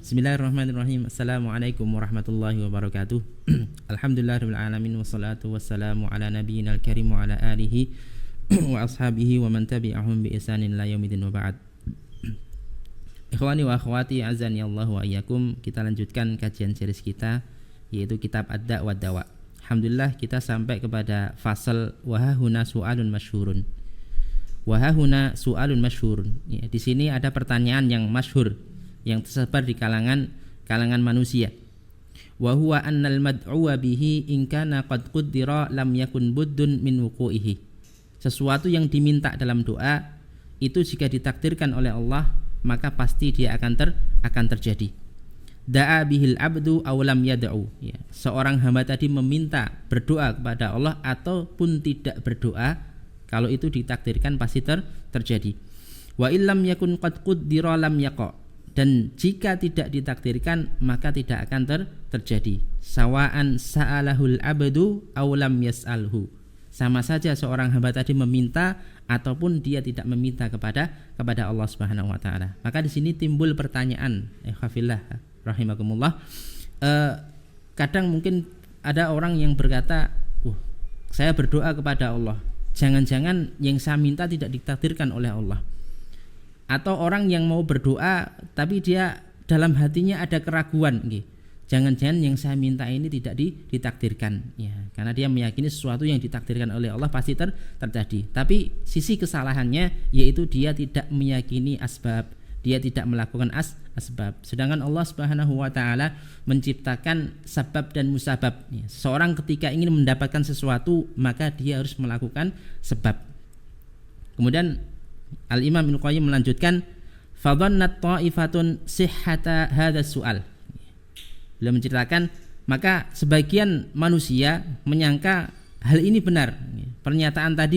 Bismillahirrahmanirrahim. Assalamualaikum warahmatullahi wabarakatuh. Alhamdulillahirabbil alamin wassalatu wassalamu ala nabiyyinal karim wa ala alihi wa ashabihi wa man tabi'ahum bi ihsanin ila yaumil wa ba'd. Ikhwani wa akhwati azani Allah wa iyyakum, kita lanjutkan kajian series kita yaitu kitab Ad-Da' wa Dawa. Alhamdulillah kita sampai kepada fasal wa hahuna su'alun masyhurun. Wa hahuna su'alun masyhurun. Ya, di sini ada pertanyaan yang masyhur yang tersebar di kalangan manusia. Wa huwa annal mad'uwa bihi in kana qad qaddara lam yakun buddun min wuqu'ihi. Sesuatu yang diminta dalam doa itu jika ditakdirkan oleh Allah maka pasti dia akan terjadi. Da'a bihil abdu aw lam yad'u. Ya, seorang hamba tadi meminta berdoa kepada Allah ataupun tidak berdoa, kalau itu ditakdirkan pasti terjadi. Wa illam yakun qad qaddara lam yaqa. Dan jika tidak ditakdirkan maka tidak akan terjadi. Sawa'an sa'alahul abdu aw lam yas'alhu. Sama saja seorang hamba tadi meminta ataupun dia tidak meminta kepada Allah Subhanahu wa taala. Maka di sini timbul pertanyaan, hafillah rahimakumullah. Kadang mungkin ada orang yang berkata, saya berdoa kepada Allah, jangan-jangan yang saya minta tidak ditakdirkan oleh Allah. Atau orang yang mau berdoa tapi dia dalam hatinya ada keraguan, jangan-jangan yang saya minta ini tidak ditakdirkan, ya, karena dia meyakini sesuatu yang ditakdirkan oleh Allah pasti terjadi. Tapi sisi kesalahannya yaitu dia tidak meyakini asbab, dia tidak melakukan asbab. Sedangkan Allah Subhanahu wa taala menciptakan sabab dan musabab. Ya, seorang ketika ingin mendapatkan sesuatu maka dia harus melakukan sebab. Kemudian Al-Imam Ibnu Qayyim melanjutkan, fadhannat ta'ifatun sihhata hadzal su'al. Beliau menceritakan, maka sebagian manusia menyangka hal ini benar, pernyataan tadi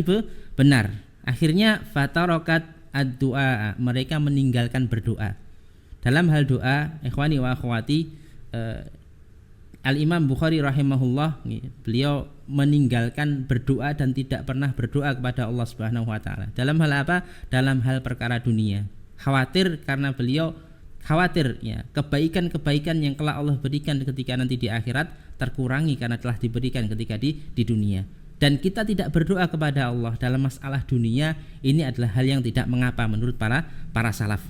benar. Akhirnya fatarakat ad-du'a, mereka meninggalkan berdoa. Dalam hal doa, ikhwani wa akhwati, Al-Imam Bukhari rahimahullah, beliau meninggalkan berdoa dan tidak pernah berdoa kepada Allah Subhanahu wa taala. Dalam hal apa? Dalam hal perkara dunia. Khawatir karena beliau khawatir, ya, kebaikan-kebaikan yang kelak Allah berikan ketika nanti di akhirat terkurangi karena telah diberikan ketika di dunia. Dan kita tidak berdoa kepada Allah dalam masalah dunia, ini adalah hal yang tidak mengapa menurut para salaf.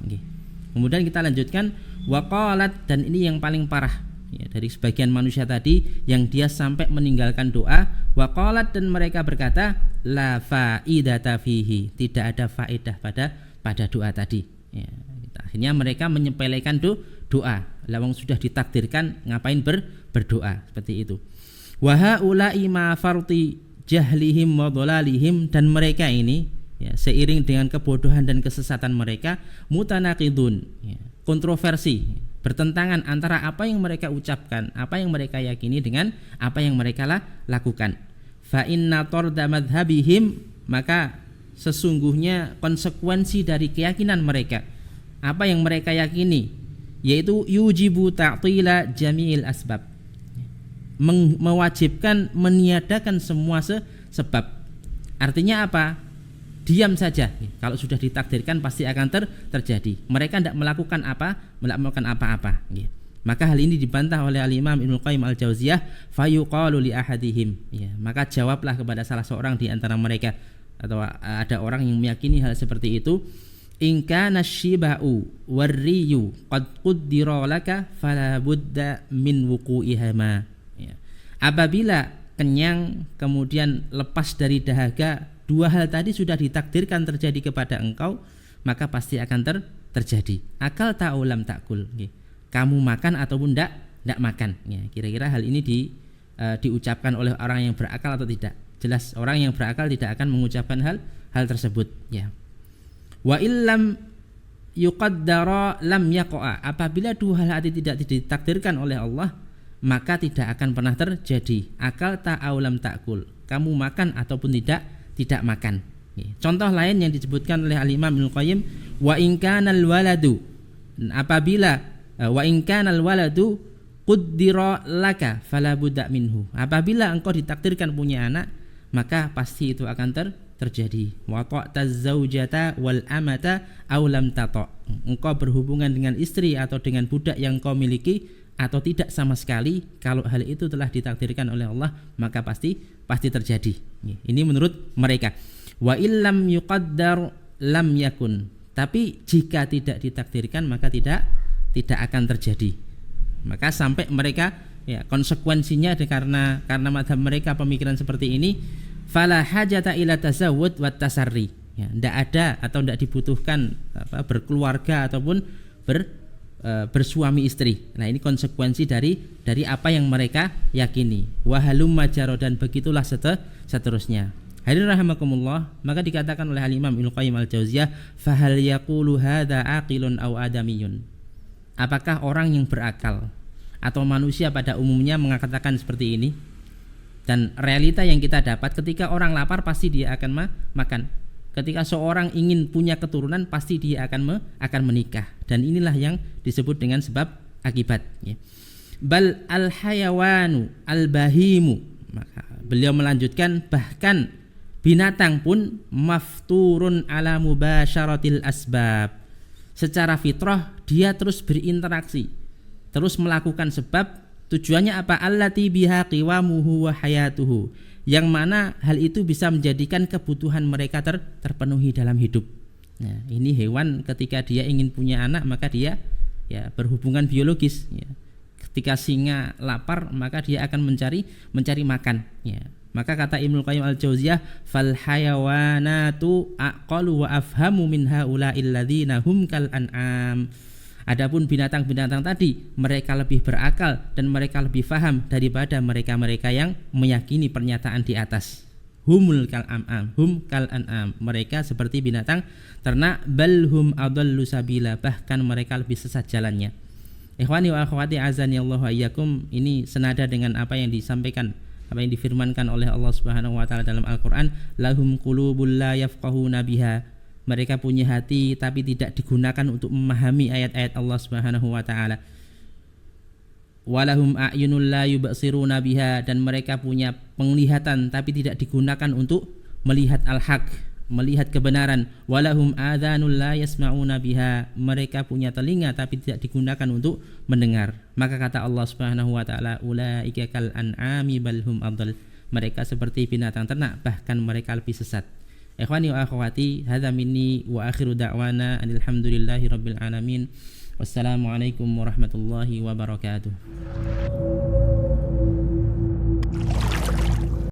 Kemudian kita lanjutkan, waqalat, dan ini yang paling parah, ya, dari sebagian manusia tadi yang dia sampai meninggalkan doa. Waqalat, dan mereka berkata, la faidata fihi, tidak ada faedah pada doa tadi, ya. Akhirnya mereka menyepelekan doa. Lawang sudah ditakdirkan, ngapain berdoa seperti itu. Wa haula'i ma farti jahlihim wa dhalalihim, dan mereka ini, ya, seiring dengan kebodohan dan kesesatan mereka, mutanaqidun, ya, kontroversi, bertentangan antara apa yang mereka ucapkan, apa yang mereka yakini dengan apa yang mereka lakukan. Fa inna tarda madhhabihim, maka sesungguhnya konsekuensi dari keyakinan mereka, apa yang mereka yakini, yaitu yujibu ta'tila jami'il asbab, mewajibkan meniadakan semua sebab. Artinya apa? Diam saja. Kalau sudah ditakdirkan pasti akan terjadi. Mereka tidak melakukan apa-apa. Maka hal ini dibantah oleh Al-Imam Ibnu Qayyim Al-Jauziyah, fayuqalu li ahadihim. Ya, maka jawablah kepada salah seorang di antara mereka, atau ada orang yang meyakini hal seperti itu, in kana syiba'u warriyu qad quddira laka fala budda min wuqu'ihama. Ya. Apabila kenyang kemudian lepas dari dahaga, dua hal tadi sudah ditakdirkan terjadi kepada engkau, maka pasti akan terjadi. Akal ta'ulam ta'kul, kamu makan ataupun tidak makan, ya. Kira-kira hal ini diucapkan oleh orang yang berakal atau tidak? Jelas orang yang berakal tidak akan mengucapkan hal tersebut, ya. Wa illam yuqaddara lam yaqa'a, apabila dua hal tadi tidak ditakdirkan oleh Allah maka tidak akan pernah terjadi. Akal ta'aulam ta'kul, kamu makan ataupun tidak makan. Contoh lain yang disebutkan oleh Al-Imam Ibnu Qayyim, wa in kanal waladu, apabila wa in kanal waladu quddira laka fala budda minhu, apabila engkau ditakdirkan punya anak maka pasti itu akan terjadi. Wa ta'taz zaujata wal amata aw lam tata'. Engkau berhubungan dengan istri atau dengan budak yang kau miliki atau tidak sama sekali, kalau hal itu telah ditakdirkan oleh Allah maka pasti terjadi. Ini menurut mereka. Wa illam yuqaddar lam yakun. Tapi jika tidak ditakdirkan maka tidak akan terjadi. Maka sampai mereka ya konsekuensinya karena madhab mereka pemikiran seperti ini, fala hajata ila tazawwud wat tasarri. Ya, tidak ada atau tidak dibutuhkan berkeluarga ataupun bersuami istri. Nah, ini konsekuensi dari apa yang mereka yakini. Wahalum majaro, dan begitulah seterusnya. Hadirin rahimakumullah, maka dikatakan oleh Al-Imam Ibnu Qayyim Al-Jauziyah, fahal yaqulu hadza aqilun aw adamiyun. Apakah orang yang berakal atau manusia pada umumnya mengatakan seperti ini? Dan realita yang kita dapat, ketika orang lapar pasti dia akan makan. Ketika seorang ingin punya keturunan pasti dia akan menikah. Dan inilah yang disebut dengan sebab akibat. Bal al hayawanu al bahimu. Maka beliau melanjutkan, bahkan binatang pun mafturun ala mubasyaratil asbab. Secara fitrah dia terus berinteraksi, terus melakukan sebab. Tujuannya apa? Allati biha qiwamuhu wa hayatuhu, yang mana hal itu bisa menjadikan kebutuhan mereka terpenuhi dalam hidup. Nah, ini hewan ketika dia ingin punya anak maka dia ya berhubungan biologis. Ya. Ketika singa lapar maka dia akan mencari makan. Ya. Maka kata Ibnu Qayyim Al-Jauziyah, fal hayawanatu aqalu wa afhamu min haula'il ladzina hum kal an'am. Adapun binatang-binatang tadi mereka lebih berakal dan mereka lebih faham daripada mereka-mereka yang meyakini pernyataan di atas. Humul kal an'am, hum kal an'am. Mereka seperti binatang ternak, bal hum adallu sabila, bahkan mereka lebih sesat jalannya. Ikhwani wa akhwati azani Allah wa iyyakum, ini senada dengan apa yang disampaikan, apa yang difirmankan oleh Allah Subhanahu wa taala dalam Al-Qur'an, lahum qulubul la yafqahuna biha. Mereka punya hati tapi tidak digunakan untuk memahami ayat-ayat Allah Subhanahu wa taala. Walahum a'yunul la yubsiruna biha, dan mereka punya penglihatan tapi tidak digunakan untuk melihat al-haq, melihat kebenaran. Walahum adhanul la yasma'una biha, mereka punya telinga tapi tidak digunakan untuk mendengar. Maka kata Allah Subhanahu wa taala, ulaika kal an'ami bal hum adall. Mereka seperti binatang ternak, bahkan mereka lebih sesat. Ikhwani wa akhwati, hadza minni wa akhiru da'wana alhamdulillahi rabbil alamin. Wassalamualaikum warahmatullahi wabarakatuh.